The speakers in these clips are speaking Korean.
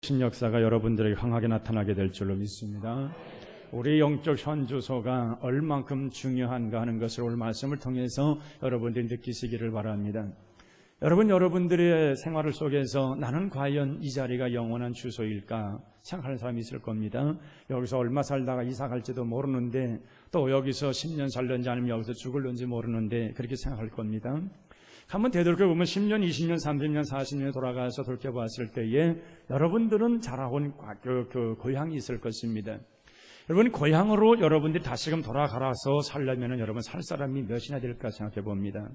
신역사가 여러분들에게 강하게 나타나게 될 줄로 믿습니다. 우리 영적 현주소가 얼만큼 중요한가 하는 것을 오늘 말씀을 통해서 여러분들이 느끼시기를 바랍니다. 여러분들의 생활 속에서 나는 과연 이 자리가 영원한 주소일까 생각하는 사람이 있을 겁니다. 여기서 얼마 살다가 이사 갈지도 모르는데, 또 여기서 10년 살는지 아니면 여기서 죽을는지 모르는데 그렇게 생각할 겁니다. 한번 되돌아보면 10년, 20년, 30년, 40년에 돌아가서 돌아봤을 때에 여러분들은 자라온 그 고향이 있을 것입니다. 여러분, 고향으로 여러분들이 다시금 돌아가서 살려면 여러분 살 사람이 몇이나 될까 생각해 봅니다.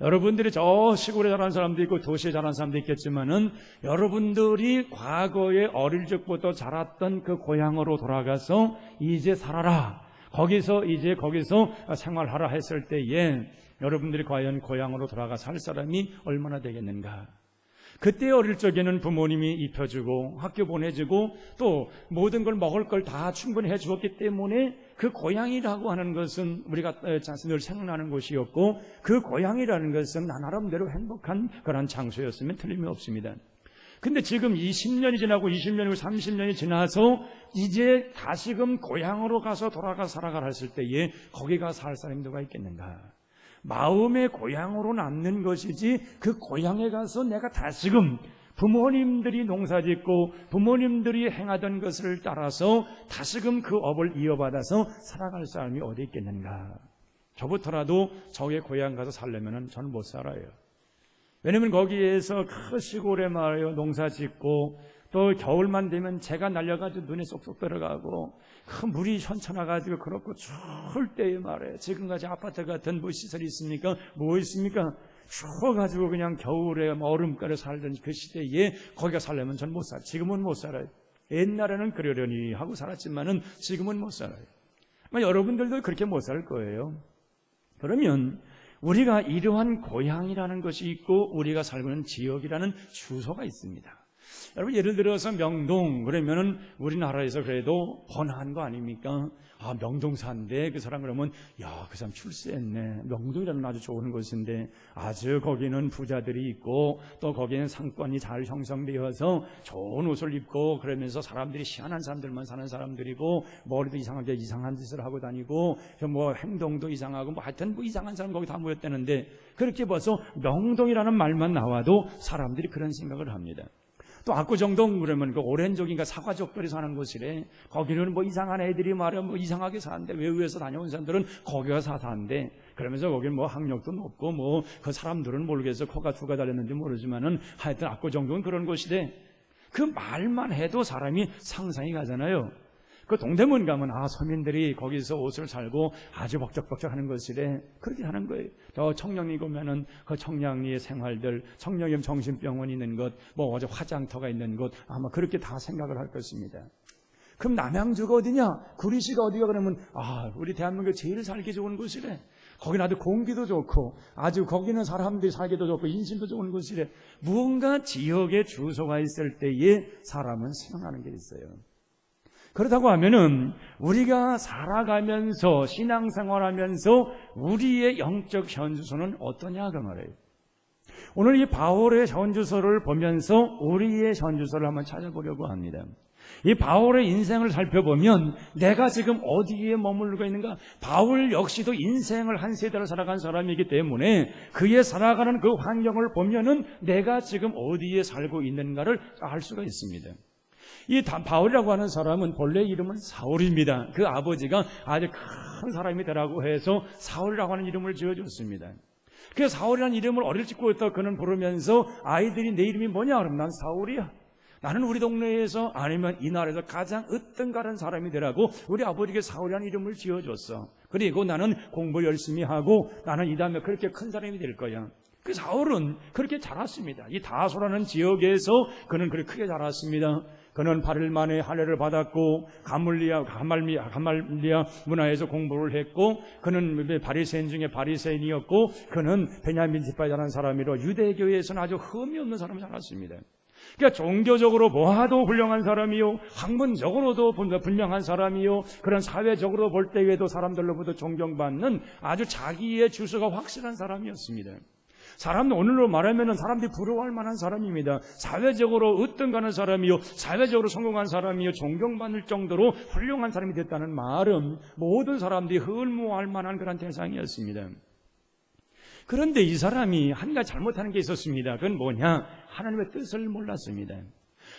여러분들이 저 시골에 자란 사람도 있고 도시에 자란 사람도 있겠지만은 여러분들이 과거에 어릴 적부터 자랐던 그 고향으로 돌아가서 이제 살아라, 거기서 생활하라 했을 때에 여러분들이 과연 고향으로 돌아가 살 사람이 얼마나 되겠는가? 그때 어릴 적에는 부모님이 입혀주고 학교 보내주고 또 모든 걸 먹을 걸 다 충분히 해주었기 때문에 그 고향이라고 하는 것은 우리가 늘 생각나는 곳이었고, 그 고향이라는 것은 나름대로 행복한 그런 장소였으면 틀림이 없습니다. 근데 지금 20년이 지나고 20년이고 30년이 지나서 이제 다시금 고향으로 가서 돌아가 살아가라 했을 때에 거기가 살 사람이 누가 있겠는가? 마음의 고향으로 남는 것이지 그 고향에 가서 내가 다시금 부모님들이 농사짓고 부모님들이 행하던 것을 따라서 다시금 그 업을 이어받아서 살아갈 사람이 어디 있겠는가? 저부터라도 저의 고향 가서 살려면 저는 못 살아요. 왜냐면 거기에서 그 시골에 말이에요, 농사짓고 또 겨울만 되면 재가 날려가지고 눈에 쏙쏙 들어가고 큰 물이 현천해가지고 그렇고 추울 때에 말이에요. 지금까지 아파트 같은 뭐 시설이 있습니까? 뭐 있습니까? 추워가지고 그냥 겨울에 얼음가에 살던 그 시대에 거기가 살려면 전 못 살아요. 지금은 못 살아요. 옛날에는 그러려니 하고 살았지만은 지금은 못 살아요. 여러분들도 그렇게 못 살 거예요. 그러면 우리가 이러한 고향이라는 것이 있고 우리가 살고 있는 지역이라는 주소가 있습니다. 여러분, 예를 들어서 명동 그러면은 우리나라에서 그래도 번화한 거 아닙니까? 아, 명동 산대 그 사람 그러면 야, 그 사람 출세했네. 명동이라는 아주 좋은 곳인데 아주 거기는 부자들이 있고 또 거기는 상권이 잘 형성되어서 좋은 옷을 입고 그러면서 사람들이 희한한 사람들만 사는 사람들이고 머리도 이상하게 이상한 짓을 하고 다니고 뭐 행동도 이상하고 뭐 하여튼 뭐 이상한 사람 거기 다 모였다는데, 그렇게 벌써 명동이라는 말만 나와도 사람들이 그런 생각을 합니다. 또 압구정동 그러면 그 오렌족인가 사과족들이 사는 곳이래. 거기는 뭐 이상한 애들이 말이야 뭐 이상하게 사는데 외국에서 다녀온 사람들은 거기 가서 사는데, 그러면서 거기는 뭐 학력도 높고 뭐 그 사람들은 모르겠어 코가 두가 달렸는지 모르지만은 하여튼 압구정동은 그런 곳이래. 그 말만 해도 사람이 상상이 가잖아요. 그 동대문 가면 아, 서민들이 거기서 옷을 살고 아주 벅적벅적하는 것이래. 그렇게 하는 거예요. 저 청량리 가면은 그 청량리의 생활들, 청량리 정신병원 있는 곳, 뭐 어제 화장터가 있는 곳, 아마 그렇게 다 생각을 할 것입니다. 그럼 남양주가 어디냐? 구리시가 어디가? 그러면 아, 우리 대한민국에 제일 살기 좋은 곳이래. 거기는 아주 공기도 좋고 아주 거기는 사람들이 살기도 좋고 인심도 좋은 곳이래. 무언가 지역의 주소가 있을 때에 사람은 생각하는 게 있어요. 그렇다고 하면은 우리가 살아가면서 신앙생활하면서 우리의 영적 현주소는 어떠냐 그 말이에요. 오늘 이 바울의 현주소를 보면서 우리의 현주소를 한번 찾아보려고 합니다. 이 바울의 인생을 살펴보면 내가 지금 어디에 머물고 있는가? 바울 역시도 인생을 한 세대를 살아간 사람이기 때문에 그의 살아가는 그 환경을 보면은 내가 지금 어디에 살고 있는가를 알 수가 있습니다. 이 바울이라고 하는 사람은 본래 이름은 사울입니다. 그 아버지가 아주 큰 사람이 되라고 해서 사울이라고 하는 이름을 지어줬습니다. 그 사울이라는 이름을 어릴 적부터 그는 부르면서 아이들이 내 이름이 뭐냐? 그러면 난 사울이야. 나는 우리 동네에서 아니면 이 나라에서 가장 으뜸가는 사람이 되라고 우리 아버지에게 사울이라는 이름을 지어줬어. 그리고 나는 공부 열심히 하고 나는 이 다음에 그렇게 큰 사람이 될 거야. 그 사울은 그렇게 자랐습니다. 이 다소라는 지역에서 그는 그렇게 크게 자랐습니다. 그는 8일 만에 할례를 받았고 가말리아 문화에서 공부를 했고 그는 바리새인 중에 바리새인이었고 그는 베냐민 지파에 자란 사람이로 유대교회에서는 아주 흠이 없는 사람이 자랐습니다. 그러니까 종교적으로 보아도 훌륭한 사람이요, 학문적으로도 분명한 사람이요, 그런 사회적으로 볼 때에도 사람들로부터 존경받는 아주 자기의 주소가 확실한 사람이었습니다. 사람은 오늘로 말하면 사람들이 부러워할 만한 사람입니다. 사회적으로 으뜸가는 사람이요, 사회적으로 성공한 사람이요, 존경받을 정도로 훌륭한 사람이 됐다는 말은 모든 사람들이 흘무할 만한 그런 대상이었습니다. 그런데 이 사람이 한 가지 잘못하는 게 있었습니다. 그건 뭐냐? 하나님의 뜻을 몰랐습니다.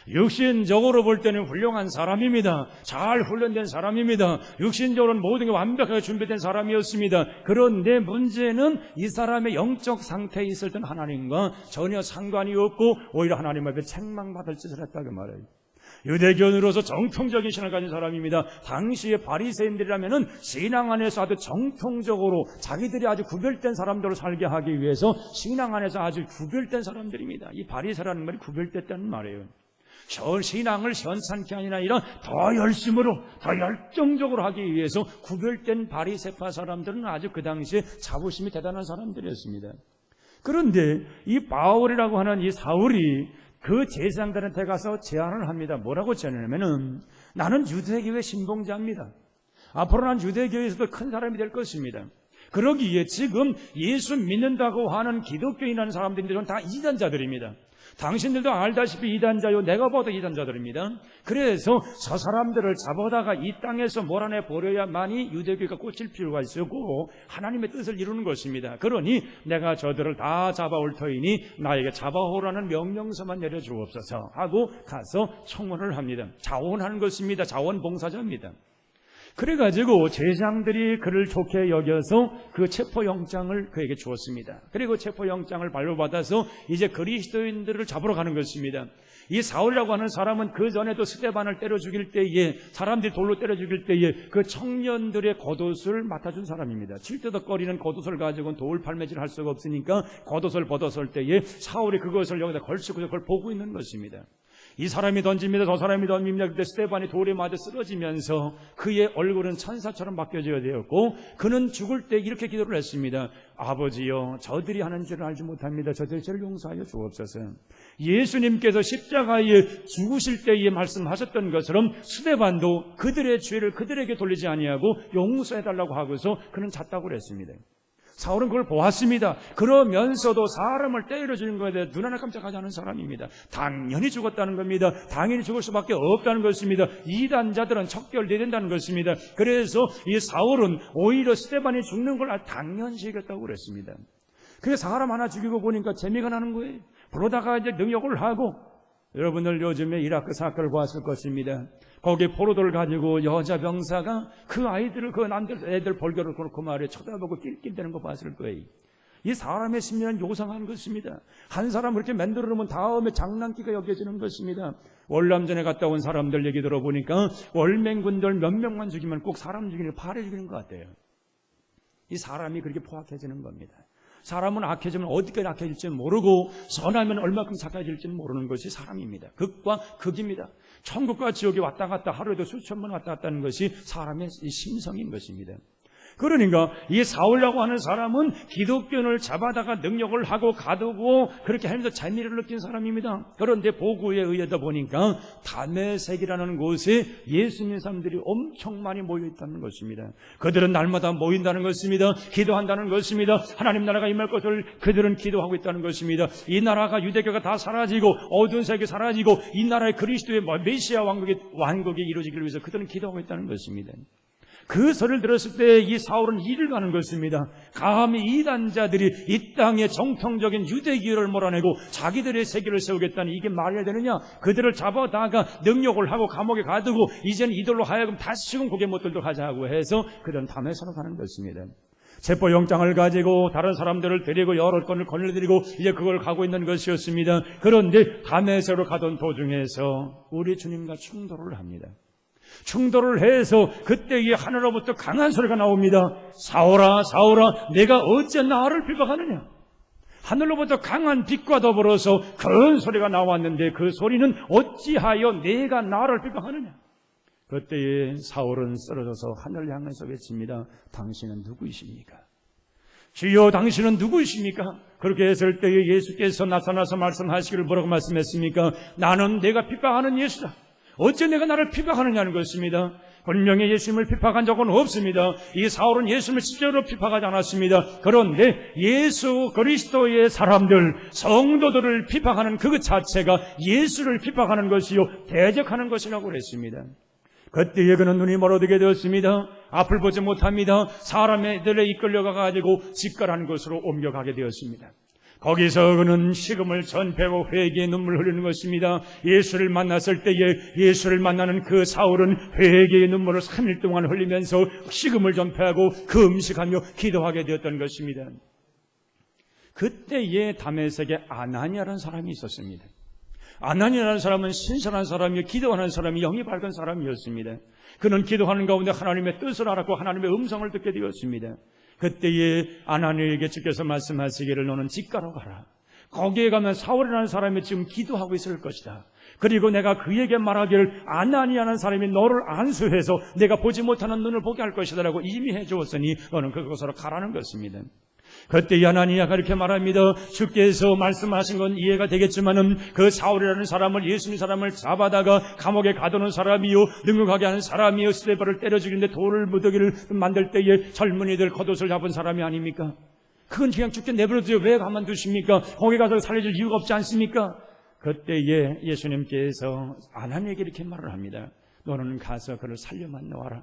육신적으로 볼 때는 훌륭한 사람입니다. 잘 훈련된 사람입니다. 육신적으로는 모든 게 완벽하게 준비된 사람이었습니다. 그런데 문제는 이 사람의 영적 상태에 있을 땐 하나님과 전혀 상관이 없고 오히려 하나님 앞에 책망받을 짓을 했다고 말해요. 유대교인으로서 정통적인 신앙을 가진 사람입니다. 당시의 바리새인들이라면은 신앙 안에서 아주 정통적으로 자기들이 아주 구별된 사람들로 살게 하기 위해서 신앙 안에서 아주 구별된 사람들입니다. 이 바리새라는 말이 구별됐다는 말이에요. 신앙을 현찮게 아니라 더 열심으로 더 열정적으로 하기 위해서 구별된 바리새파 사람들은 아주 그 당시에 자부심이 대단한 사람들이었습니다. 그런데 이 바울이라고 하는 이 사울이 그 제사장들한테 가서 제안을 합니다. 뭐라고 제안하냐면은 나는 유대교의 신봉자입니다. 앞으로 난 유대교에서도 큰 사람이 될 것입니다. 그러기에 지금 예수 믿는다고 하는 기독교인이라는 사람들은 다 이단자들입니다. 당신들도 알다시피 이단자요, 내가 봐도 이단자들입니다. 그래서 저 사람들을 잡아다가 이 땅에서 몰아내 버려야만이 유대교가 꽂힐 필요가 있었고 하나님의 뜻을 이루는 것입니다. 그러니 내가 저들을 다 잡아올 터이니 나에게 잡아오라는 명령서만 내려주옵소서 하고 가서 청원을 합니다. 자원하는 것입니다. 자원봉사자입니다. 그래가지고 제사장들이 그를 좋게 여겨서 그 체포영장을 그에게 주었습니다. 그리고 체포영장을 발부받아서 이제 그리스도인들을 잡으러 가는 것입니다. 이 사울이라고 하는 사람은 그 전에도 스데반을 때려 죽일 때에 사람들이 돌로 때려 죽일 때에 그 청년들의 겉옷을 맡아준 사람입니다. 칠뜨덕거리는 겉옷을 가지고는 돌 팔매질 할 수가 없으니까 겉옷을 벗었을 때에 사울이 그것을 여기다 걸치고 그걸 보고 있는 것입니다. 이 사람이 던집니다. 저 사람이 던집니다. 그때 스데반이 돌에 맞아 쓰러지면서 그의 얼굴은 천사처럼 바뀌어져야 되었고 그는 죽을 때 이렇게 기도를 했습니다. 아버지여, 저들이 하는 줄을 알지 못합니다. 저들이 저를 용서하여 주옵소서. 예수님께서 십자가에 죽으실 때에 말씀하셨던 것처럼 스데반도 그들의 죄를 그들에게 돌리지 아니하고 용서해달라고 하고서 그는 잤다고 그랬습니다. 사울은 그걸 보았습니다. 그러면서도 사람을 때려주는 것에 대해 눈 하나 깜짝하지 않은 사람입니다. 당연히 죽었다는 겁니다. 당연히 죽을 수밖에 없다는 것입니다. 이단자들은 척결돼야 된다는 것입니다. 그래서 이 사울은 오히려 스데반이 죽는 걸 당연시 여겼다고 그랬습니다. 그래서 사람 하나 죽이고 보니까 재미가 나는 거예요. 그러다가 이제 능욕을 하고, 여러분들 요즘에 이라크 사건을 보았을 것입니다. 거기 포로들 가지고 여자 병사가 그 아이들을, 그 남들 애들 벌교를 그렇고 말에 쳐다보고 낄낄대는 거 봤을 거예요. 이 사람의 심리는 요상한 것입니다. 한 사람을 이렇게 만들어 놓으면 다음에 장난기가 여겨지는 것입니다. 월남전에 갔다 온 사람들 얘기 들어보니까 월맹군들 몇 명만 죽이면 꼭 사람 죽이는, 파래 죽이는 것 같아요. 이 사람이 그렇게 포악해지는 겁니다. 사람은 악해지면 어디까지 악해질지는 모르고 선하면 얼마큼 착해질지는 모르는 것이 사람입니다. 극과 극입니다. 천국과 지옥이 왔다 갔다 하루에도 수천 번 왔다 갔다 하는 것이 사람의 심성인 것입니다. 그러니까 이 사울이라고 하는 사람은 기독교인을 잡아다가 능력을 하고 가두고 그렇게 하면서 재미를 느낀 사람입니다. 그런데 보고에 의하다 보니까 다메섹이라는 곳에 예수님 사람들이 엄청 많이 모여 있다는 것입니다. 그들은 날마다 모인다는 것입니다. 기도한다는 것입니다. 하나님 나라가 임할 것을 그들은 기도하고 있다는 것입니다. 이 나라가 유대교가 다 사라지고 어두운 세계 사라지고 이 나라의 그리스도의 메시아 왕국이 이루어지기를 위해서 그들은 기도하고 있다는 것입니다. 그 소리를 들었을 때 이 사울은 이를 가는 것입니다. 감히 이단자들이 이 땅에 정통적인 유대교를 몰아내고 자기들의 세계를 세우겠다니 이게 말이 되느냐? 그들을 잡아다가 능욕을 하고 감옥에 가두고 이제는 이들로 하여금 다시금 고개 못 들도록 하자고 해서 그들은 다메섹으로 가는 것입니다. 체포영장을 가지고 다른 사람들을 데리고 여러 건을 건네드리고 이제 그걸 가고 있는 것이었습니다. 그런데 다메섹으로 가던 도중에서 우리 주님과 충돌을 합니다. 충돌을 해서 그때 이 하늘로부터 강한 소리가 나옵니다. 사울아, 사울아, 내가 어째 나를 핍박하느냐? 하늘로부터 강한 빛과 더불어서 큰 소리가 나왔는데 그 소리는 어찌하여 내가 나를 핍박하느냐? 그때에 사울은 쓰러져서 하늘을 향해서 외칩니다. 당신은 누구이십니까? 주여, 당신은 누구이십니까? 그렇게 했을 때에 예수께서 나타나서 말씀하시기를 뭐라고 말씀했습니까? 나는 내가 핍박하는 예수다. 어째 내가 나를 핍박하느냐는 것입니다. 분명히 예수님을 핍박한 적은 없습니다. 이 사울은 예수님을 실제로 핍박하지 않았습니다. 그런데 예수 그리스도의 사람들, 성도들을 핍박하는 그 자체가 예수를 핍박하는 것이요 대적하는 것이라고 그랬습니다. 그때에 그는 눈이 멀어지게 되었습니다. 앞을 보지 못합니다. 사람들에 이끌려가가지고 직갈한 곳으로 옮겨가게 되었습니다. 거기서 그는 식음을 전폐하고 회개의 눈물을 흘리는 것입니다. 예수를 만났을 때에 예수를 만나는 그 사울은 회개의 눈물을 3일 동안 흘리면서 식음을 전폐하고 금식하며 기도하게 되었던 것입니다. 그때에 다메섹에 아나니아라는 사람이 있었습니다. 아나니아라는 사람은 신선한 사람이요 기도하는 사람이 영이 밝은 사람이었습니다. 그는 기도하는 가운데 하나님의 뜻을 알았고 하나님의 음성을 듣게 되었습니다. 그때에 아나니아에게 주께서 말씀하시기를 너는 직가로 가라. 거기에 가면 사울이라는 사람이 지금 기도하고 있을 것이다. 그리고 내가 그에게 말하기를 아나니아라는 사람이 너를 안수해서 내가 보지 못하는 눈을 보게 할 것이다 라고 이미 해주었으니 너는 그곳으로 가라는 것입니다. 그때 아나니아가 이렇게 말합니다. 주께서 말씀하신 건 이해가 되겠지만은 그 사울이라는 사람을 예수님 사람을 잡아다가 감옥에 가두는 사람이요 능욕하게 하는 사람이요 스데바를 때려 죽이는데 돌을 무더기를 만들 때에 젊은이들 겉옷을 잡은 사람이 아닙니까? 그건 그냥 죽게 내버려두세요. 왜 가만두십니까? 거기 가서 살려줄 이유가 없지 않습니까? 그때에 예수님께서 아나니아에게 이렇게 말을 합니다. 너는 가서 그를 살려만 놓아라.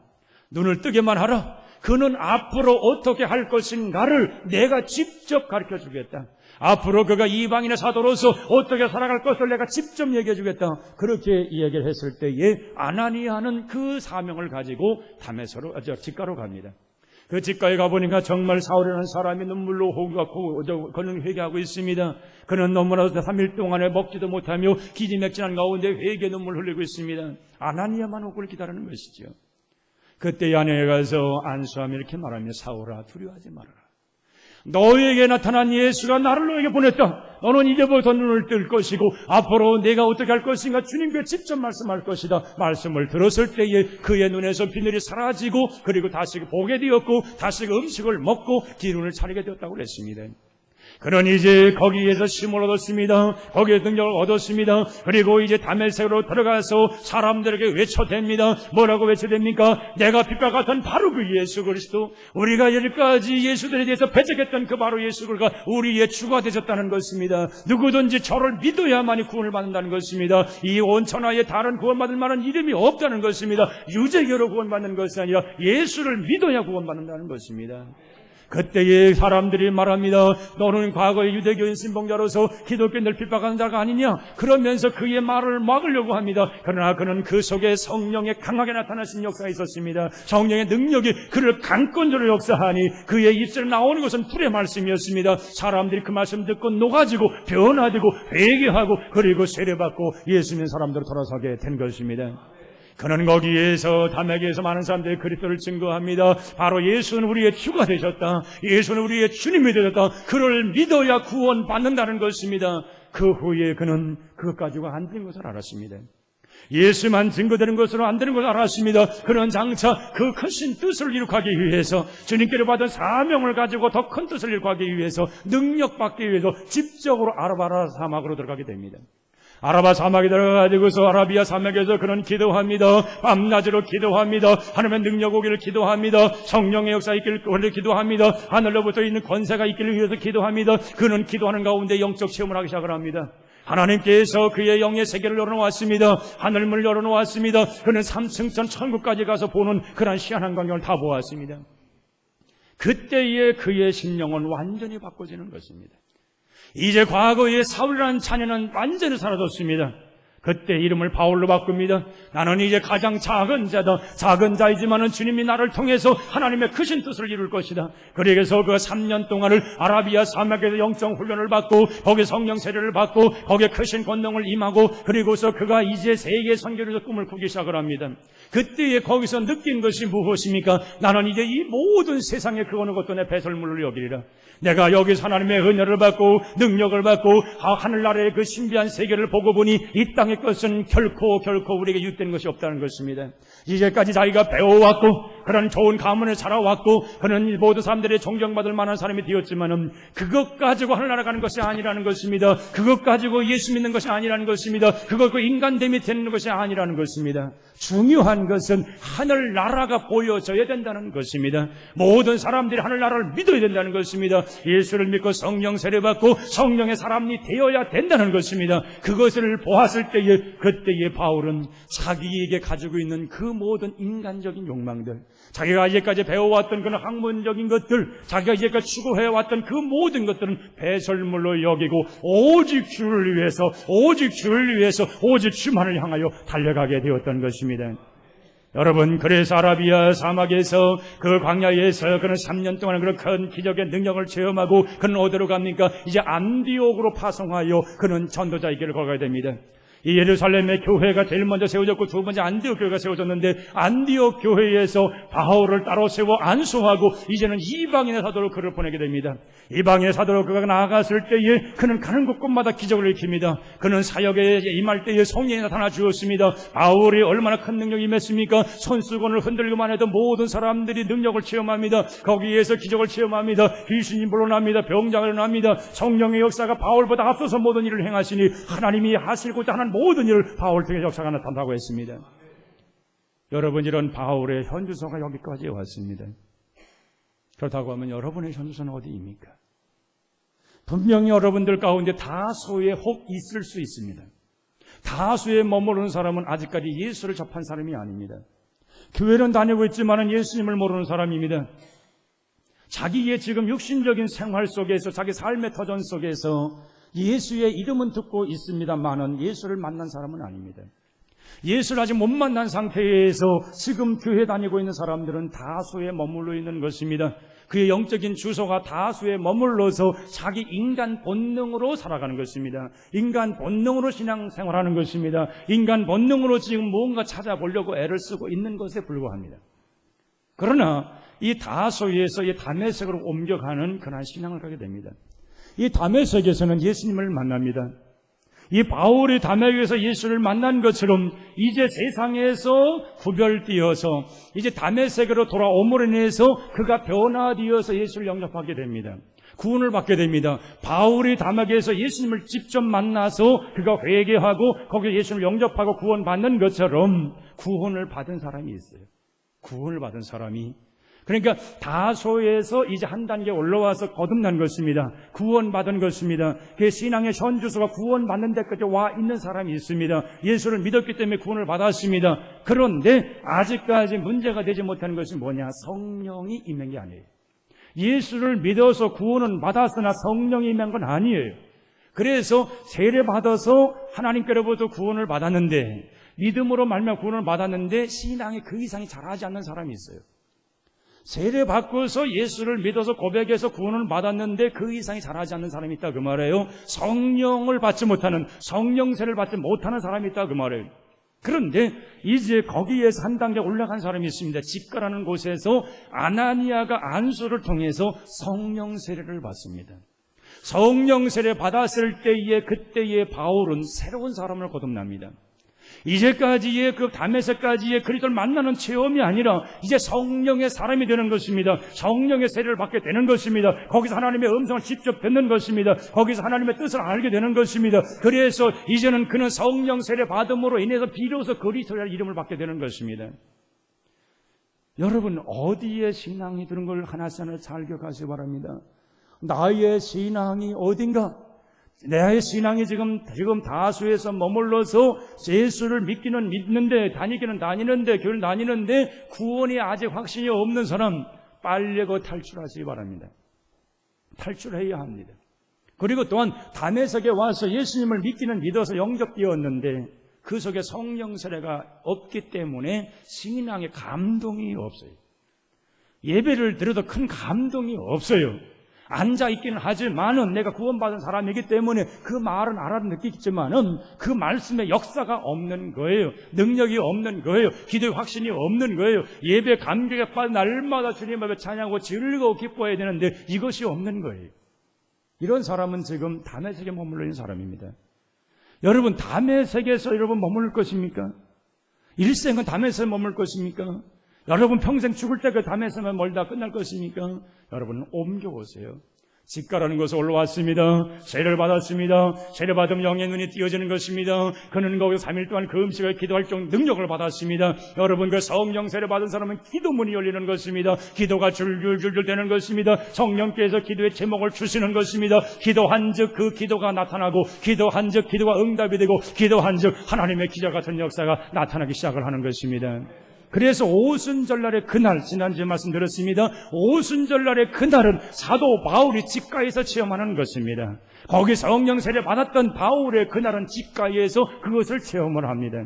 눈을 뜨게만 하라. 그는 앞으로 어떻게 할 것인가를 내가 직접 가르쳐 주겠다. 앞으로 그가 이방인의 사도로서 어떻게 살아갈 것을 내가 직접 얘기해 주겠다. 그렇게 이야기를 했을 때에 아나니아는 그 사명을 가지고 다메섹으로 직가로 갑니다. 그 직가에 가보니까 정말 사울이라는 사람이 눈물로 그는 회개하고 있습니다. 그는 너무나도 3일 동안에 먹지도 못하며 기지맥진한 가운데 회개 눈물 흘리고 있습니다. 아나니아만 오기를 기다리는 것이죠. 그때 아내에 가서 안수하며 이렇게 말하며 사울아 두려워하지 말아라. 너에게 나타난 예수가 나를 너에게 보냈다. 너는 이제부터 눈을 뜰 것이고 앞으로 내가 어떻게 할 것인가 주님께 직접 말씀할 것이다. 말씀을 들었을 때에 그의 눈에서 비늘이 사라지고 그리고 다시 보게 되었고 다시 음식을 먹고 기운을 차리게 되었다고 그랬습니다. 그는 이제 거기에서 힘을 얻었습니다. 거기에 능력을 얻었습니다. 그리고 이제 다메섹으로 들어가서 사람들에게 외쳐댑니다. 뭐라고 외쳐댑니까? 내가 빛과 같은 바로 그 예수 그리스도, 우리가 여기까지 예수들에 대해서 배척했던 그 바로 예수 그리스도가 우리의 주가 되셨다는 것입니다. 누구든지 저를 믿어야만이 구원을 받는다는 것입니다. 이 온 천하에 다른 구원받을 만한 이름이 없다는 것입니다. 유재교로 구원받는 것이 아니라 예수를 믿어야 구원받는다는 것입니다. 그때의 사람들이 말합니다. 너는 과거의 유대교인 신봉자로서 기독교인들 핍박하는 자가 아니냐? 그러면서 그의 말을 막으려고 합니다. 그러나 그는 그 속에 성령의 강하게 나타나신 역사가 있었습니다. 성령의 능력이 그를 강권으로 역사하니 그의 입술에 나오는 것은 불의 말씀이었습니다. 사람들이 그 말씀 듣고 녹아지고 변화되고 회개하고 그리고 세례받고 예수 믿는 사람들로 돌아서게 된 것입니다. 그는 거기에서 담에게서 많은 사람들이 그리스도를 증거합니다. 바로 예수는 우리의 주가 되셨다. 예수는 우리의 주님이 되셨다. 그를 믿어야 구원받는다는 것입니다. 그 후에 그는 그것 가지고 안 되는 것을 알았습니다. 예수만 증거되는 것으로 안 되는 것을 알았습니다. 그는 장차 그 크신 뜻을 이룩하기 위해서 주님께로 받은 사명을 가지고 더 큰 뜻을 이룩하기 위해서 능력받기 위해서 직접으로 아라바 사막으로 들어가게 됩니다. 아라바 사막에 들어가지고서 아라비아 사막에서 그는 기도합니다. 밤낮으로 기도합니다. 하나님의 능력 오기를 기도합니다. 성령의 역사 있기를 기도합니다. 하늘로부터 있는 권세가 있기를 위해서 기도합니다. 그는 기도하는 가운데 영적 체험을 하기 시작을 합니다. 하나님께서 그의 영의 세계를 열어놓았습니다. 하늘문을 열어놓았습니다. 그는 3층전 천국까지 가서 보는 그런 희한한 광경을 다 보았습니다. 그때의 그의 심령은 완전히 바꿔지는 것입니다. 이제 과거의 사울이라는 자녀는 완전히 사라졌습니다. 그때 이름을 바울로 바꿉니다. 나는 이제 가장 작은 자다. 작은 자이지만은 주님이 나를 통해서 하나님의 크신 뜻을 이룰 것이다. 그래서 그 3년 동안을 아라비아 사막에서 영적 훈련을 받고 거기에 성령 세례를 받고 거기에 크신 권능을 임하고 그리고서 그가 이제 세계 선교를 꿈을 꾸기 시작을 합니다. 그때에 거기서 느낀 것이 무엇입니까? 나는 이제 이 모든 세상의 그 어느 것도 내 배설물로 여기리라. 내가 여기서 하나님의 은혜를 받고 능력을 받고 하늘나라의 그 신비한 세계를 보고 보니 이 땅의 것은 결코 우리에게 유익되는 것이 없다는 것입니다. 이제까지 자기가 배워왔고 그런 좋은 가문에 자라왔고 그는 모든 사람들의 존경받을 만한 사람이 되었지만은 그것 가지고 하늘나라 가는 것이 아니라는 것입니다. 그것 가지고 예수 믿는 것이 아니라는 것입니다. 그것 인간됨이 되는 것이 아니라는 것입니다. 중요한 것은 하늘나라가 보여져야 된다는 것입니다. 모든 사람들이 하늘나라를 믿어야 된다는 것입니다. 예수를 믿고 성령 세례받고 성령의 사람이 되어야 된다는 것입니다. 그것을 보았을 때에 그때의 바울은 자기에게 가지고 있는 그 모든 인간적인 욕망들, 자기가 이제까지 배워왔던 그런 학문적인 것들, 자기가 이제까지 추구해왔던 그 모든 것들은 배설물로 여기고 오직 주를 위해서 오직 주만을 향하여 달려가게 되었던 것입니다. 여러분, 그래서 아라비아 사막에서 그 광야에서 그는 3년 동안 그런 큰 기적의 능력을 체험하고 그는 어디로 갑니까? 이제 안디옥으로 파송하여 그는 전도자의 길을 걸어가야 됩니다. 이 예루살렘의 교회가 제일 먼저 세워졌고 두 번째 안디옥 교회가 세워졌는데 안디옥 교회에서 바울을 따로 세워 안수하고 이제는 이방인의 사도로 그를 보내게 됩니다. 이방인의 사도로 그가 나아갔을 때에 그는 가는 곳곳마다 기적을 일으킵니다. 그는 사역에 임할 때에 성령이 나타나 주었습니다. 바울이 얼마나 큰 능력이 임했습니까? 손수건을 흔들기만 해도 모든 사람들이 능력을 체험합니다. 거기에서 기적을 체험합니다. 귀신이 물러납니다. 병자가 일어납니다. 성령의 역사가 바울보다 앞서서 모든 일을 행하시니 하나님이 하시고자 하는 모든 일을 바울 통해 역사가 나타난다고 했습니다. 여러분, 이런 바울의 현주소가 여기까지 왔습니다. 그렇다고 하면 여러분의 현주소는 어디입니까? 분명히 여러분들 가운데 다수의 혹 있을 수 있습니다. 다수에 머무르는 사람은 아직까지 예수를 접한 사람이 아닙니다. 교회는 다니고 있지만 예수님을 모르는 사람입니다. 자기의 지금 육신적인 생활 속에서, 자기 삶의 터전 속에서 예수의 이름은 듣고 있습니다만은 예수를 만난 사람은 아닙니다. 예수를 아직 못 만난 상태에서 지금 교회 다니고 있는 사람들은 다수에 머물러 있는 것입니다. 그의 영적인 주소가 다수에 머물러서 자기 인간 본능으로 살아가는 것입니다. 인간 본능으로 신앙생활하는 것입니다. 인간 본능으로 지금 무언가 찾아보려고 애를 쓰고 있는 것에 불과합니다. 그러나 이 다소에서 이 다메섹으로 옮겨가는 그러한 신앙을 가게 됩니다. 이 다메섹에서는 예수님을 만납니다. 이 바울이 다메섹에서 예수를 만난 것처럼 이제 세상에서 구별되어서 이제 다메섹으로 돌아옴으로 인해서 그가 변화되어서 예수를 영접하게 됩니다. 구원을 받게 됩니다. 바울이 다메섹에서 예수님을 직접 만나서 그가 회개하고 거기에 예수님을 영접하고 구원받는 것처럼 구원을 받은 사람이 있어요. 구원을 받은 사람이, 그러니까 다소에서 이제 한 단계 올라와서 거듭난 것입니다. 구원받은 것입니다. 그 신앙의 현주소가 구원받는 데까지 와 있는 사람이 있습니다. 예수를 믿었기 때문에 구원을 받았습니다. 그런데 아직까지 문제가 되지 못하는 것이 뭐냐? 성령이 임한 게 아니에요. 예수를 믿어서 구원은 받았으나 성령이 임한 건 아니에요. 그래서 세례받아서 하나님께로부터 구원을 받았는데, 믿음으로 말미암아 구원을 받았는데 신앙이 그 이상이 자라지 않는 사람이 있어요. 세례 받고서 예수를 믿어서 고백해서 구원을 받았는데 그 이상이 자라지 않는 사람이 있다 그 말이에요. 성령을 받지 못하는, 성령세를 받지 못하는 사람이 있다 그 말이에요. 그런데 이제 거기에서 한 단계 올라간 사람이 있습니다. 직가라는 곳에서 아나니아가 안수를 통해서 성령세례를 받습니다. 성령세례 받았을 때에 그때의 바울은 새로운 사람을 거듭납니다. 이제까지의 그 다메섹까지의 그리스도를 만나는 체험이 아니라 이제 성령의 사람이 되는 것입니다. 성령의 세례를 받게 되는 것입니다. 거기서 하나님의 음성을 직접 듣는 것입니다. 거기서 하나님의 뜻을 알게 되는 것입니다. 그래서 이제는 그는 성령 세례 받음으로 인해서 비로소 그리스도라는 이름을 받게 되는 것입니다. 여러분, 어디에 신앙이 드는 걸 하나씩 잘 기억하시기 바랍니다. 나의 신앙이 어딘가? 내 신앙이 지금 다수에서 머물러서 예수를 믿기는 믿는데, 다니기는 다니는데, 교회를 다니는데 구원이 아직 확신이 없는 사람, 빨리 탈출하시기 바랍니다. 탈출해야 합니다. 그리고 또한 다메섹에 와서 예수님을 믿기는 믿어서 영접되었는데 그 속에 성령 세례가 없기 때문에 신앙에 감동이 없어요. 예배를 드려도 큰 감동이 없어요. 앉아있기는 하지만은 내가 구원받은 사람이기 때문에 그 말은 알아듣겠지만은 그 말씀에 역사가 없는 거예요. 능력이 없는 거예요. 기도의 확신이 없는 거예요. 예배 감격에 빠져 날마다 주님 앞에 찬양하고 즐거워 기뻐해야 되는데 이것이 없는 거예요. 이런 사람은 지금 다메섹에 머물러 있는 사람입니다. 여러분, 다메섹에서 여러분 머물 것입니까? 일생은 다메섹에 머물 것입니까? 여러분 평생 죽을 때 그 담에서만 멀다 끝날 것입니까? 여러분은 옮겨오세요. 직가라는 것을 올라왔습니다. 세례를 받았습니다. 세례 받으면 영의 눈이 띄어지는 것입니다. 그는 거기서 3일 동안 그 음식을 기도할 정도 능력을 받았습니다. 여러분 그 성령 세례 받은 사람은 기도문이 열리는 것입니다. 기도가 줄줄줄줄 되는 것입니다. 성령께서 기도의 제목을 주시는 것입니다. 기도한 즉 그 기도가 나타나고, 기도한 즉 기도가 응답이 되고, 기도한 즉 하나님의 기적 같은 역사가 나타나기 시작을 하는 것입니다. 그래서 오순절날의 그날, 지난주에 말씀드렸습니다. 오순절날의 그날은 사도 바울이 직가에서 체험하는 것입니다. 거기 성령 세례 받았던 바울의 그날은 직가에서 그것을 체험을 합니다.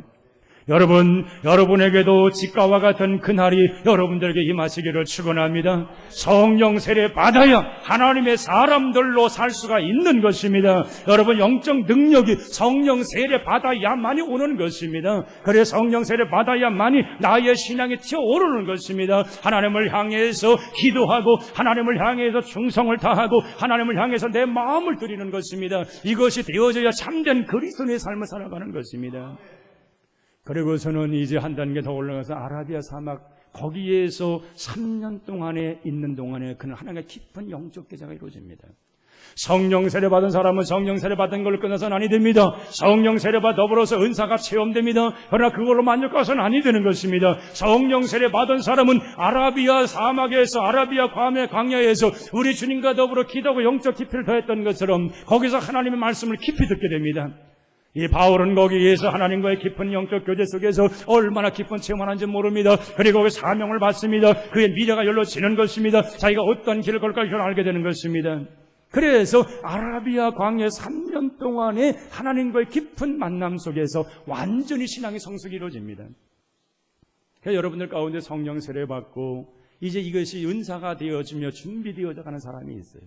여러분에게도 직가와 같은 그날이 여러분들에게 임하시기를 축원합니다. 성령 세례 받아야 하나님의 사람들로 살 수가 있는 것입니다. 여러분 영적 능력이 성령 세례 받아야만이 오는 것입니다. 그래서 성령 세례 받아야만이 나의 신앙이 튀어오르는 것입니다. 하나님을 향해서 기도하고 하나님을 향해서 충성을 다하고 하나님을 향해서 내 마음을 드리는 것입니다. 이것이 되어져야 참된 그리스도의 삶을 살아가는 것입니다. 그리고서는 이제 한 단계 더 올라가서 아라비아 사막, 거기에서 3년 동안에 있는 동안에 그는 하나님의 깊은 영적 계자가 이루어집니다. 성령 세례 받은 사람은 성령 세례 받은 걸 끊어서는 아니 됩니다. 성령 세례와 더불어서 은사가 체험됩니다. 그러나 그걸로 만족해서는 아니 되는 것입니다. 성령 세례 받은 사람은 아라비아 사막에서, 아라비아 광야에서 우리 주님과 더불어 기도하고 영적 깊이를 더했던 것처럼 거기서 하나님의 말씀을 깊이 듣게 됩니다. 이 바울은 거기에서 하나님과의 깊은 영적 교제 속에서 얼마나 깊은 체험을 하는지 모릅니다. 그리고 그 사명을 받습니다. 그의 미래가 열려지는 것입니다. 자기가 어떤 길을 걸까 이걸 알게 되는 것입니다. 그래서 아라비아 광야 3년 동안의 하나님과의 깊은 만남 속에서 완전히 신앙의 성숙이 이루어집니다. 그래서 여러분들 가운데 성령 세례 받고 이제 이것이 은사가 되어지며 준비되어져 가는 사람이 있어요.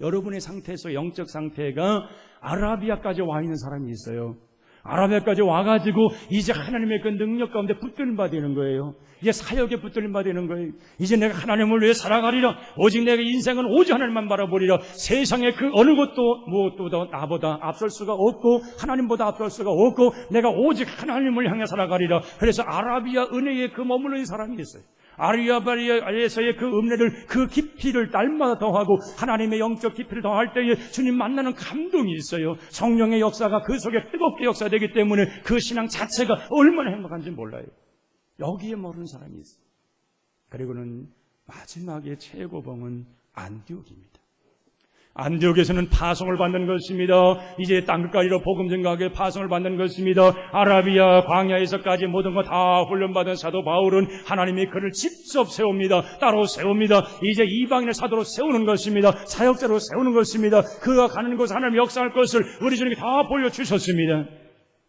여러분의 상태에서 영적 상태가 아라비아까지 와 있는 사람이 있어요. 아라비아까지 와가지고 이제 하나님의 그 능력 가운데 붙들림 받는 거예요. 이제 사역에 붙들림 받는 거예요. 이제 내가 하나님을 위해 살아가리라. 오직 내가 인생은 오직 하나님만 바라보리라. 세상에 그 어느 것도 무엇보다 나보다 앞설 수가 없고 하나님보다 앞설 수가 없고 내가 오직 하나님을 향해 살아가리라. 그래서 아라비아 은혜에 그 머무르는 사람이 있어요. 아라비아에서의 그 은혜를, 그 깊이를 날마다 더하고 하나님의 영적 깊이를 더할 때에 주님 만나는 감동이 있어요. 성령의 역사가 그 속에 뜨겁게 역사되기 때문에 그 신앙 자체가 얼마나 행복한지 몰라요. 여기에 모르는 사람이 있어요. 그리고는 마지막에 최고봉은 안디옥입니다. 안디옥에서는 파송을 받는 것입니다. 이제 땅끝까지로 복음 증가하게 파송을 받는 것입니다. 아라비아 광야에서까지 모든 거 다 훈련받은 사도 바울은 하나님이 그를 직접 세웁니다. 따로 세웁니다. 이제 이방인의 사도로 세우는 것입니다. 사역자로 세우는 것입니다. 그가 가는 곳 하나님 역사할 것을 우리 주님이 다 보여주셨습니다.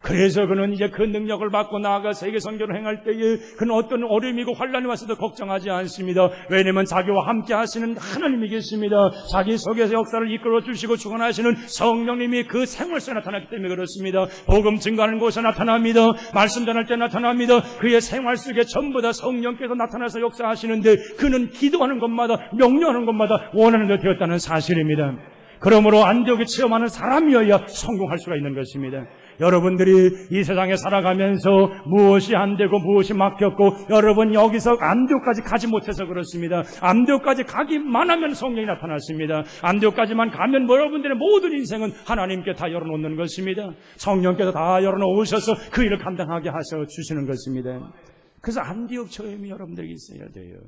그래서 그는 이제 그 능력을 받고 나아가 세계 선교를 행할 때에 그는 어떤 어려움이고 환란이 왔어도 걱정하지 않습니다. 왜냐하면 자기와 함께 하시는 하나님이 계십니다. 자기 속에서 역사를 이끌어 주시고 주관하시는 성령님이 그 생활 속에 나타났기 때문에 그렇습니다. 복음 증거하는 곳에 나타납니다. 말씀 전할 때 나타납니다. 그의 생활 속에 전부 다 성령께서 나타나서 역사하시는데 그는 기도하는 것마다 명령하는 것마다 원하는 것 되었다는 사실입니다. 그러므로 안디옥에 체험하는 사람이어야 성공할 수가 있는 것입니다. 여러분들이 이 세상에 살아가면서 무엇이 안 되고 무엇이 막혔고 여러분 여기서 안디옥까지 가지 못해서 그렇습니다. 안디옥까지 가기만 하면 성령이 나타났습니다. 안디옥까지만 가면 여러분들의 모든 인생은 하나님께 다 열어놓는 것입니다. 성령께서 다 열어놓으셔서 그 일을 감당하게 하셔 주시는 것입니다. 그래서 안디옥 체험이 여러분들에게 있어야 돼요.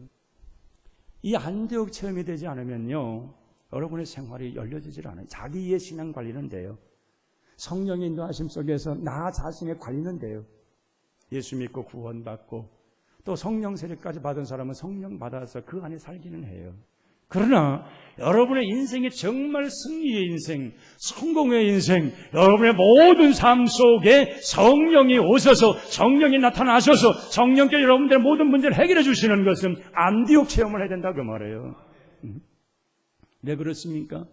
이 안디옥 체험이 되지 않으면요 여러분의 생활이 열려지질 않아요. 자기의 신앙 관리는 돼요. 성령의 인도하심 속에서 나 자신의 관리는 돼요. 예수 믿고 구원받고 또 성령 세례까지 받은 사람은 성령 받아서 그 안에 살기는 해요. 그러나 여러분의 인생이 정말 승리의 인생, 성공의 인생, 여러분의 모든 삶 속에 성령이 오셔서 성령이 나타나셔서 성령께 여러분들의 모든 문제를 해결해 주시는 것은 안디옥 체험을 해야 된다 그 말이에요. 왜 그렇습니까?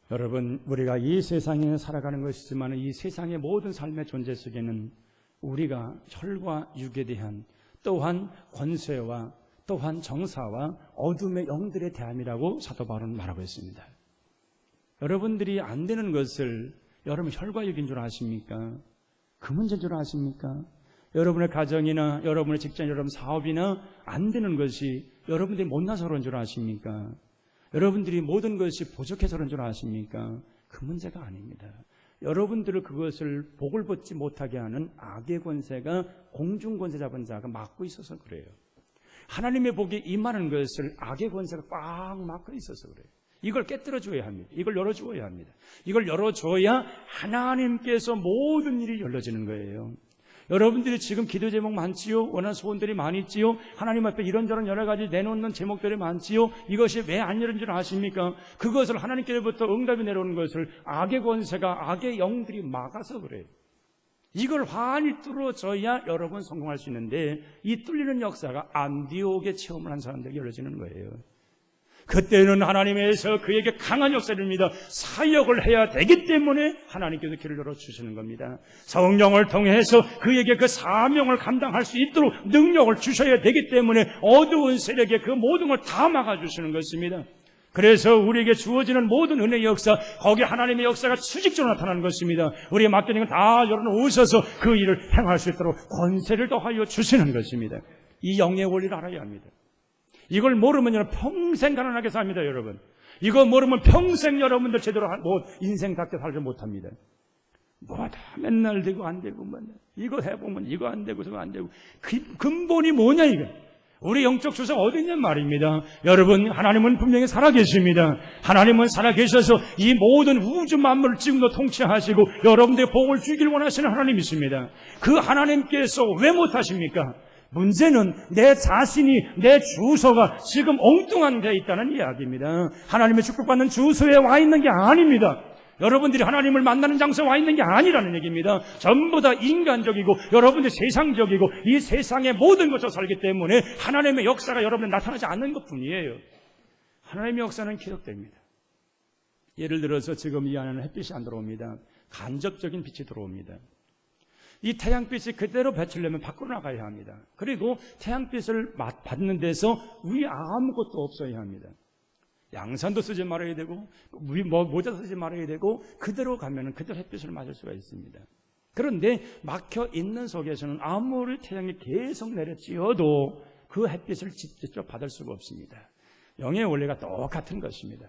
여러분 우리가 이 세상에 살아가는 것이지만 이 세상의 모든 삶의 존재 속에는 우리가 혈과 육에 대한 또한 권세와 또한 정사와 어둠의 영들의 대함이라고 사도 바울은 말하고 있습니다. 여러분들이 안 되는 것을 여러분 혈과 육인 줄 아십니까? 그 문제인 줄 아십니까? 여러분의 가정이나 여러분의 직장, 여러분 사업이나 안 되는 것이 여러분들이 못나서 그런 줄 아십니까? 여러분들이 모든 것이 부족해서 그런 줄 아십니까? 그 문제가 아닙니다. 여러분들을 그것을 복을 받지 못하게 하는 악의 권세가, 공중 권세 잡은 자가 막고 있어서 그래요. 하나님의 복이 임하는 것을 악의 권세가 꽉 막고 있어서 그래요. 이걸 깨뜨려 줘야 합니다. 이걸 열어주어야 합니다. 이걸 열어줘야 하나님께서 모든 일이 열려지는 거예요. 여러분들이 지금 기도 제목 많지요? 원하는 소원들이 많이 있지요? 하나님 앞에 이런저런 여러 가지 내놓는 제목들이 많지요? 이것이 왜 안 이런 줄 아십니까? 그것을 하나님께로부터 응답이 내려오는 것을 악의 권세가, 악의 영들이 막아서 그래요. 이걸 환히 뚫어줘야 여러분 성공할 수 있는데, 이 뚫리는 역사가 안디옥의 체험을 한 사람들에게 열려지는 거예요. 그때는 하나님에서 그에게 강한 역사입니다. 사역을 해야 되기 때문에 하나님께서 길을 열어주시는 겁니다. 성령을 통해서 그에게 그 사명을 감당할 수 있도록 능력을 주셔야 되기 때문에 어두운 세력의 그 모든 걸 다 막아주시는 것입니다. 그래서 우리에게 주어지는 모든 은혜의 역사, 거기에 하나님의 역사가 수직적으로 나타나는 것입니다. 우리의 맡겨진 건 다 열어놓으셔서 그 일을 행할 수 있도록 권세를 더하여 주시는 것입니다. 이 영의 원리를 알아야 합니다. 이걸 모르면 평생 가난하게 삽니다, 여러분. 이거 모르면 평생 여러분들 제대로 인생답게 살지 못합니다. 뭐다 맨날 되고 안 되고, 이거 해보면 이거 안 되고 저거 안 되고. 근본이 뭐냐, 이거. 우리 영적 주소가 어디 있냐 말입니다. 여러분, 하나님은 분명히 살아계십니다. 하나님은 살아계셔서 이 모든 우주 만물을 지금도 통치하시고 여러분들의 복을 주길 원하시는 하나님이십니다. 그 하나님께서 왜 못하십니까? 문제는 내 자신이, 내 주소가 지금 엉뚱한 데 있다는 이야기입니다. 하나님의 축복받는 주소에 와 있는 게 아닙니다. 여러분들이 하나님을 만나는 장소에 와 있는 게 아니라는 얘기입니다. 전부 다 인간적이고 여러분들이 세상적이고 이 세상의 모든 것을 살기 때문에 하나님의 역사가 여러분에 나타나지 않는 것뿐이에요. 하나님의 역사는 계속됩니다. 예를 들어서 지금 이 안에는 햇빛이 안 들어옵니다. 간접적인 빛이 들어옵니다. 이 태양빛이 그대로 배출되면 밖으로 나가야 합니다. 그리고 태양빛을 받는 데서 위에 아무것도 없어야 합니다. 양산도 쓰지 말아야 되고 모자 쓰지 말아야 되고 그대로 가면 그대로 햇빛을 맞을 수가 있습니다. 그런데 막혀 있는 속에서는 아무리 태양이 계속 내려찌어도 그 햇빛을 직접 받을 수가 없습니다. 영의 원리가 똑같은 것입니다.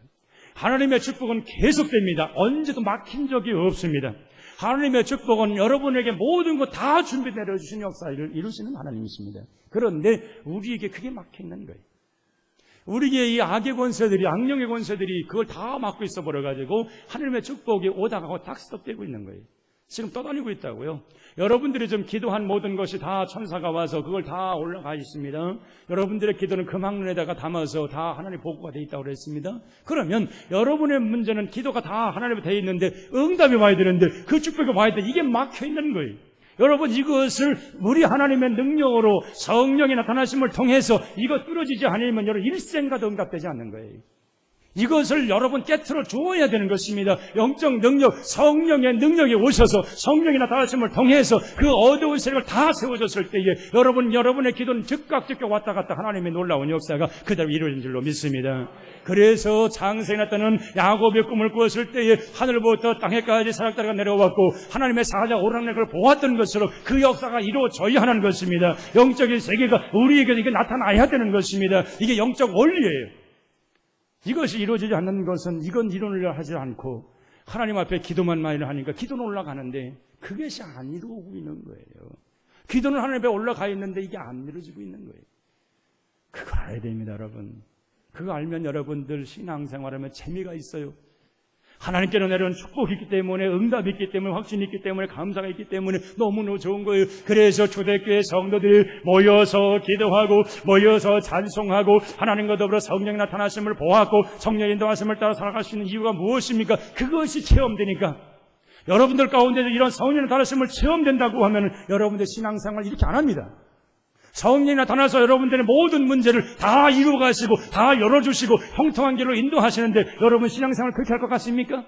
하나님의 축복은 계속됩니다. 언제도 막힌 적이 없습니다. 하나님의 축복은 여러분에게 모든 것 다 준비 내려주신 역사를 이루시는 하나님이십니다. 그런데 우리에게 그게 막혀있는 거예요. 우리에게 이 악의 권세들이, 악령의 권세들이 그걸 다 막고 있어 버려가지고 하나님의 축복이 오다가고 딱 스톱되고 있는 거예요. 지금 떠다니고 있다고요. 여러분들이 좀 기도한 모든 것이 다 천사가 와서 그걸 다 올라가 있습니다. 여러분들의 기도는 금학론에다가 담아서 다 하나님 보고가 되어 있다고 그랬습니다. 그러면 여러분의 문제는 기도가 다 하나님에 되어 있는데 응답이 와야 되는데 그 축복이 와야 되는데 이게 막혀 있는 거예요. 여러분, 이것을 우리 하나님의 능력으로 성령이 나타나심을 통해서 이거 뚫어지지 않으면 여러분 일생가도 응답되지 않는 거예요. 이것을 여러분 깨트려 주어야 되는 것입니다. 영적 능력, 성령의 능력이 오셔서 성령이 나타나심을 통해서 그 어두운 세력을 다 세워졌을 때에 여러분의 기도는 즉각 왔다 갔다 하나님의 놀라운 역사가 그대로 이루어진 줄로 믿습니다. 그래서 창세에 나타난 야곱의 꿈을 꾸었을 때에 하늘부터 땅에까지 사역자가 내려왔고 하나님의 사자 오랑내를 보았던 것으로 그 역사가 이루어져야 하는 것입니다. 영적인 세계가 우리에게 이게 나타나야 되는 것입니다. 이게 영적 원리예요. 이것이 이루어지지 않는 것은 이건 이론을 하지 않고 하나님 앞에 기도만 많이 하니까 기도는 올라가는데 그것이 안 이루어지고 있는 거예요. 기도는 하나님 앞에 올라가 있는데 이게 안 이루어지고 있는 거예요. 그거 알아야 됩니다, 여러분. 그거 알면 여러분들 신앙생활하면 재미가 있어요. 하나님께로 내려온 축복이 있기 때문에, 응답이 있기 때문에, 확신이 있기 때문에, 감사가 있기 때문에 너무너무 좋은 거예요. 그래서 초대교회 성도들이 모여서 기도하고 모여서 찬송하고 하나님과 더불어 성령이 나타나심을 보았고 성령의 인도하심을 따라 살아갈 수 있는 이유가 무엇입니까? 그것이 체험되니까. 여러분들 가운데서 이런 성령의 나타나심을 체험된다고 하면 여러분들 신앙생활 이렇게 안 합니다. 성령이 나타나서 여러분들의 모든 문제를 다 이루어가시고 다 열어주시고 형통한 길로 인도하시는데 여러분 신앙생활 그렇게 할 것 같습니까?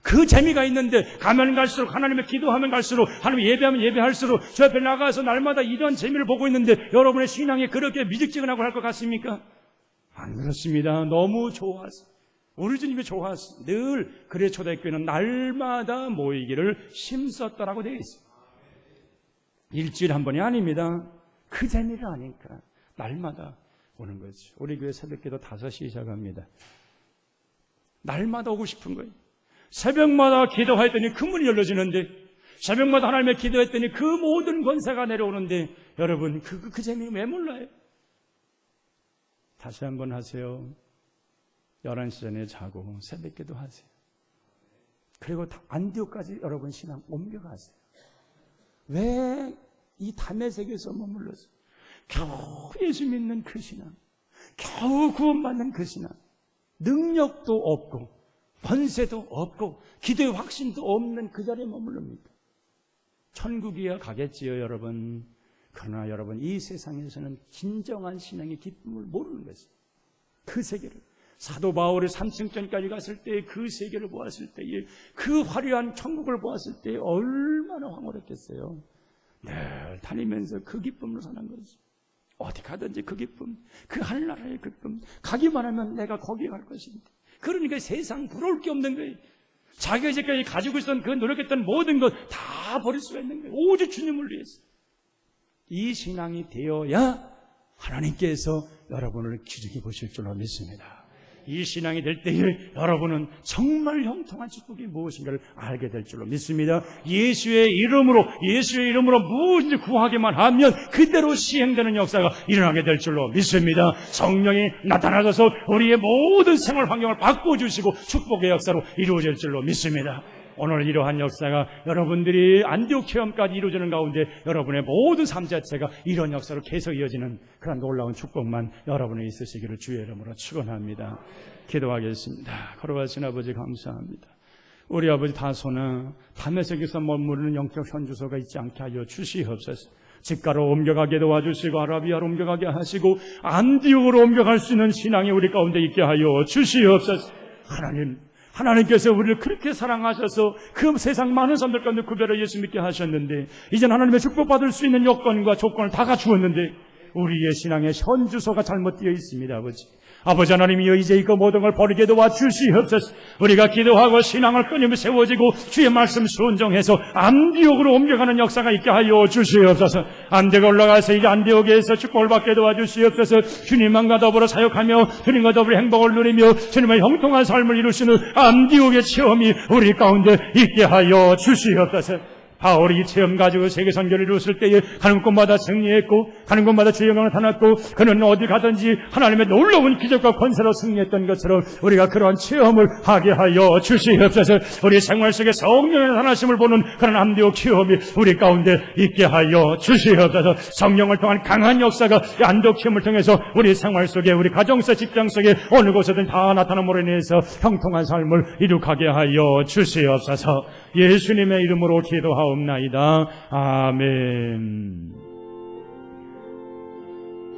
그 재미가 있는데 가면 갈수록 하나님의 기도하면 갈수록 하나님 예배하면 예배할수록 저 앞에 나가서 날마다 이런 재미를 보고 있는데 여러분의 신앙이 그렇게 미직지근하고 할 것 같습니까? 안 그렇습니다. 너무 좋아서 우리 주님이 좋아서 늘 그래 초대교회는 날마다 모이기를 힘썼더라고 되어 있습니다. 일주일에 한 번이 아닙니다. 그 재미를 아니까 날마다 오는 거죠. 우리 교회 새벽기도 5시 시작합니다. 날마다 오고 싶은 거예요. 새벽마다 기도했더니 그 문이 열려지는데, 새벽마다 하나님의 기도했더니 그 모든 권세가 내려오는데, 여러분 그 재미 왜 몰라요? 다시 한번 하세요. 11시 전에 자고 새벽기도 하세요. 그리고 안디옥까지 여러분 신앙 옮겨가세요. 왜 이 다메섹에서 머물러서 겨우 예수 믿는 그 신앙, 겨우 구원받는 그 신앙, 능력도 없고 권세도 없고 기도의 확신도 없는 그 자리에 머물릅니까? 천국이야 가겠지요, 여러분. 그러나 여러분, 이 세상에서는 진정한 신앙의 기쁨을 모르는 것이에요. 그 세계를, 사도 바울이 3층전까지 갔을 때 그 세계를 보았을 때에, 그 화려한 천국을 보았을 때 얼마나 황홀했겠어요. 늘 다니면서 그 기쁨으로 사는 거죠. 어디 가든지 그 기쁨, 그 하늘나라의 기쁨, 가기만 하면 내가 거기에 갈 것인데, 그러니까 세상 부러울 게 없는 거예요. 자기가 이제까지 가지고 있었던 그 노력했던 모든 것 다 버릴 수가 있는 거예요. 오직 주님을 위해서. 이 신앙이 되어야 하나님께서 여러분을 기죽해 보실 줄로 믿습니다. 이 신앙이 될 때에 여러분은 정말 형통한 축복이 무엇인가를 알게 될 줄로 믿습니다. 예수의 이름으로 무엇인지 구하기만 하면 그대로 시행되는 역사가 일어나게 될 줄로 믿습니다. 성령이 나타나셔서 우리의 모든 생활 환경을 바꿔주시고 축복의 역사로 이루어질 줄로 믿습니다. 오늘 이러한 역사가 여러분들이 안디옥 체험까지 이루어지는 가운데 여러분의 모든 삶 자체가 이런 역사로 계속 이어지는 그런 놀라운 축복만 여러분에 있으시기를 주의 이름으로 축원합니다. 기도하겠습니다. 걸어가신 아버지 감사합니다. 우리 아버지 다소나 다메섹에서 머무르는 영적 현주소가 있지 않게 하여 주시옵소서. 직가로 옮겨가게 도와주시고 아라비아로 옮겨가게 하시고 안디옥으로 옮겨갈 수 있는 신앙이 우리 가운데 있게 하여 주시옵소서. 하나님께서 우리를 그렇게 사랑하셔서 그 세상 많은 사람들 가운데 구별해 예수 믿게 하셨는데, 이제는 하나님의 축복받을 수 있는 여건과 조건을 다 갖추었는데 우리의 신앙의 현주소가 잘못되어 있습니다. 아버지 하나님이여, 이제 이거 모든 걸 버리게 도와주시옵소서. 우리가 기도하고 신앙을 끊임없이 세워지고 주의 말씀 순종해서 안디옥으로 옮겨가는 역사가 있게 하여 주시옵소서. 안디옥에 올라가서 이제 안디옥에서 축복을 받게 도와주시옵소서. 주님만과 더불어 사역하며 주님과 더불어 행복을 누리며 주님의 형통한 삶을 이루시는 안디옥의 체험이 우리 가운데 있게 하여 주시옵소서. 바울이 이 체험 가지고 세계 선교를 이루었을 때에 가는 곳마다 승리했고 가는 곳마다 주의 영광을 나타났고 그는 어디 가든지 하나님의 놀라운 기적과 권세로 승리했던 것처럼 우리가 그러한 체험을 하게 하여 주시옵소서. 우리 생활 속에 성령의 나타나심을 보는 그런 안디옥 체험이 우리 가운데 있게 하여 주시옵소서. 성령을 통한 강한 역사가 안디옥 체험을 통해서 우리 생활 속에, 우리 가정 속, 직장 속에 어느 곳에든 다 나타남으로 인해서 형통한 삶을 이룩하게 하여 주시옵소서. 예수님의 이름으로 기도하옵나이다. 아멘.